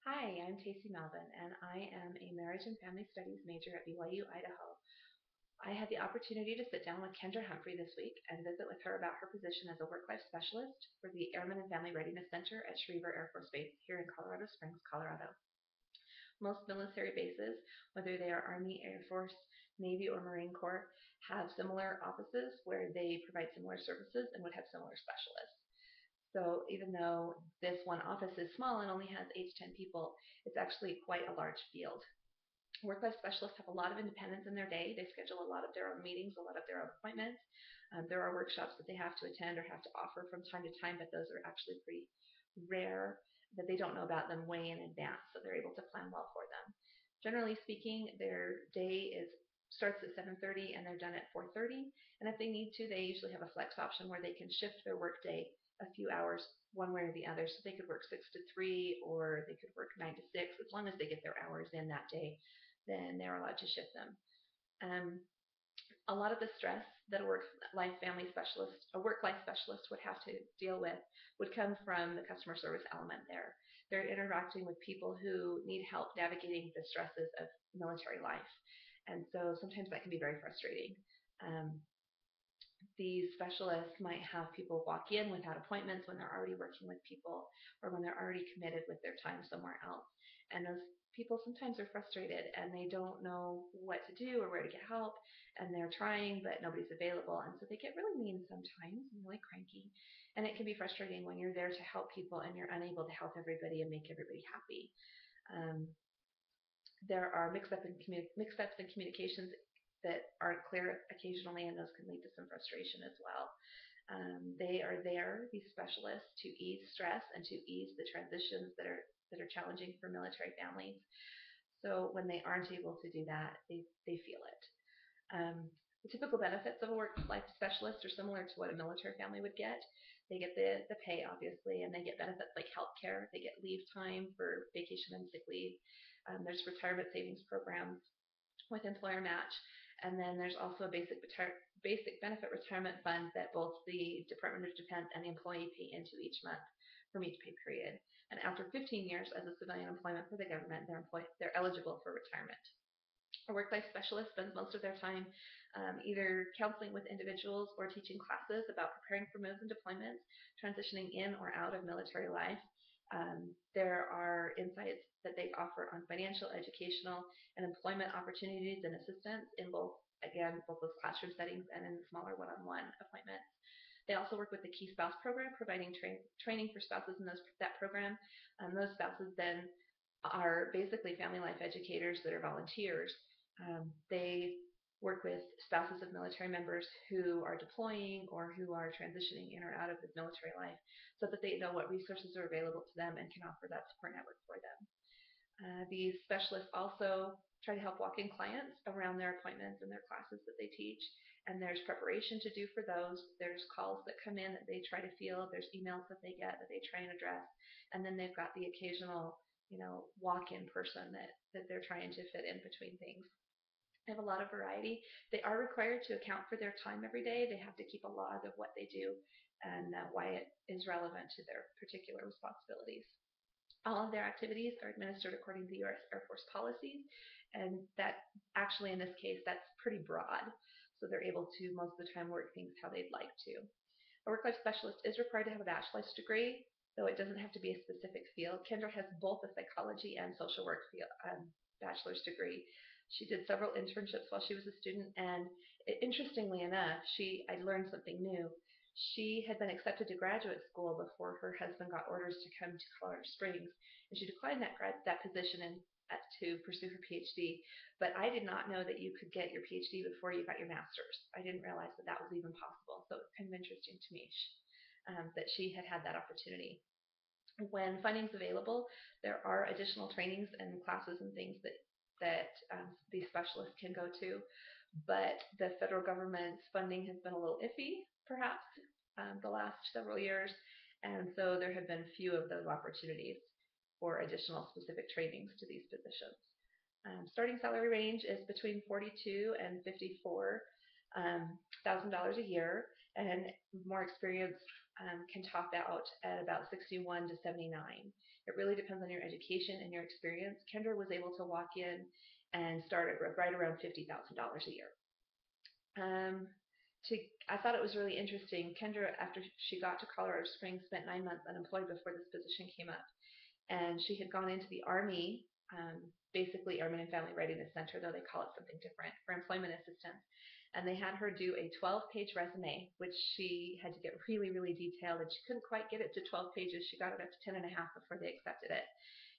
Hi, I'm Tacey Melvin, and I am a marriage and family studies major at BYU, Idaho. I had the opportunity to sit down with Kendra Humphrey this week and visit with her about her position as a work-life specialist for the Airmen and Family Readiness Center at Schriever Air Force Base here in Colorado Springs, Colorado. Most military bases, whether they are Army, Air Force, Navy, or Marine Corps, have similar offices where they provide similar services and would have similar specialists. So even though this one office is small and only has 8 to 10 people, it's actually quite a large field. Work-life specialists have a lot of independence in their day. They schedule a lot of their own meetings, a lot of their own appointments. There are workshops that they have to attend or have to offer from time to time, but those are actually pretty rare that they don't know about them way in advance, so they're able to plan well for them. Generally speaking, their day starts at 7:30 and they're done at 4:30. And if they need to, they usually have a flex option where they can shift their work day a few hours one way or the other. So they could work 6 to 3 or they could work 9 to 6. As long as they get their hours in that day, then they're allowed to shift them. Um, a lot of the stress that a work-life specialist would have to deal with would come from the customer service element there. They're interacting with people who need help navigating the stresses of military life. And so sometimes that can be very frustrating. Um, these specialists might have people walk in without appointments when they're already working with people or when they're already committed with their time somewhere else. And those people sometimes are frustrated and they don't know what to do or where to get help, and they're trying but nobody's available, and so they get really mean sometimes and really cranky. And it can be frustrating when you're there to help people and you're unable to help everybody and make everybody happy. Um, there are mix-ups in communications that aren't clear occasionally, and those can lead to some frustration as well. They are there, these specialists, to ease stress and to ease the transitions that are challenging for military families. So when they aren't able to do that, they feel it. The typical benefits of a work-life specialist are similar to what a military family would get. They get the pay, obviously, and they get benefits like health care. They get leave time for vacation and sick leave. There's retirement savings programs with employer match. And then there's also a basic benefit retirement fund that both the Department of Defense and the employee pay into each month from each pay period. And after 15 years as a civilian employment for the government, they're eligible for retirement. A work-life specialist spends most of their time either counseling with individuals or teaching classes about preparing for moves and deployments, transitioning in or out of military life. There are insights that they offer on financial, educational, and employment opportunities and assistance in both those classroom settings and in smaller one-on-one appointments. They also work with the Key Spouse Program, providing training for spouses in that program. Those spouses then are basically family life educators that are volunteers. They work with spouses of military members who are deploying or who are transitioning in or out of the military life so that they know what resources are available to them and can offer that support network for them. These specialists also try to help walk-in clients around their appointments and their classes that they teach, and there's preparation to do for those. There's calls that come in that they try to field. There's emails that they get that they try and address, and then they've got the occasional, walk-in person that they're trying to fit in between things. They have a lot of variety. They are required to account for their time every day. They have to keep a log of what they do and why it is relevant to their particular responsibilities. All of their activities are administered according to U.S. Air Force policies, and that actually in this case that's pretty broad, so they're able to most of the time work things how they'd like to. A work-life specialist is required to have a bachelor's degree, though it doesn't have to be a specific field. Kendra has both a psychology and social work bachelor's degree. She did several internships while she was a student, and interestingly enough, I learned something new. She had been accepted to graduate school before her husband got orders to come to Colorado Springs, and she declined that position to pursue her PhD. But I did not know that you could get your PhD before you got your master's. I didn't realize that that was even possible, so it's kind of interesting to me that she had that opportunity. When funding's available, there are additional trainings and classes and things that these specialists can go to, but the federal government's funding has been a little iffy, perhaps, the last several years, and so there have been few of those opportunities for additional specific trainings to these positions. Starting salary range is between $42,000 and $54,000 a year, and more experienced can top out at about 61 to 79. It really depends on your education and your experience. Kendra was able to walk in and start at right around $50,000 a year. Um, I thought it was really interesting. Kendra, after she got to Colorado Springs, spent 9 months unemployed before this position came up. And she had gone into the Army, basically Airmen and Family Readiness Center, though they call it something different, for employment assistance. And they had her do a 12-page resume, which she had to get really, really detailed, and she couldn't quite get it to 12 pages. She got it up to 10 and a half before they accepted it.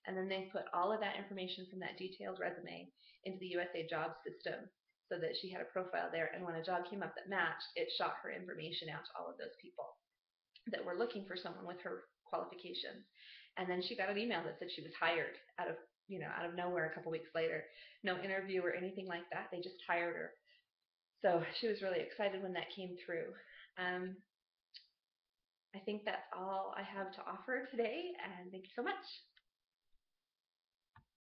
And then they put all of that information from that detailed resume into the USA Jobs system so that she had a profile there. And when a job came up that matched, it shot her information out to all of those people that were looking for someone with her qualifications. And then she got an email that said she was hired out of nowhere a couple weeks later. No interview or anything like that. They just hired her. So she was really excited when that came through. I think that's all I have to offer today, and thank you so much.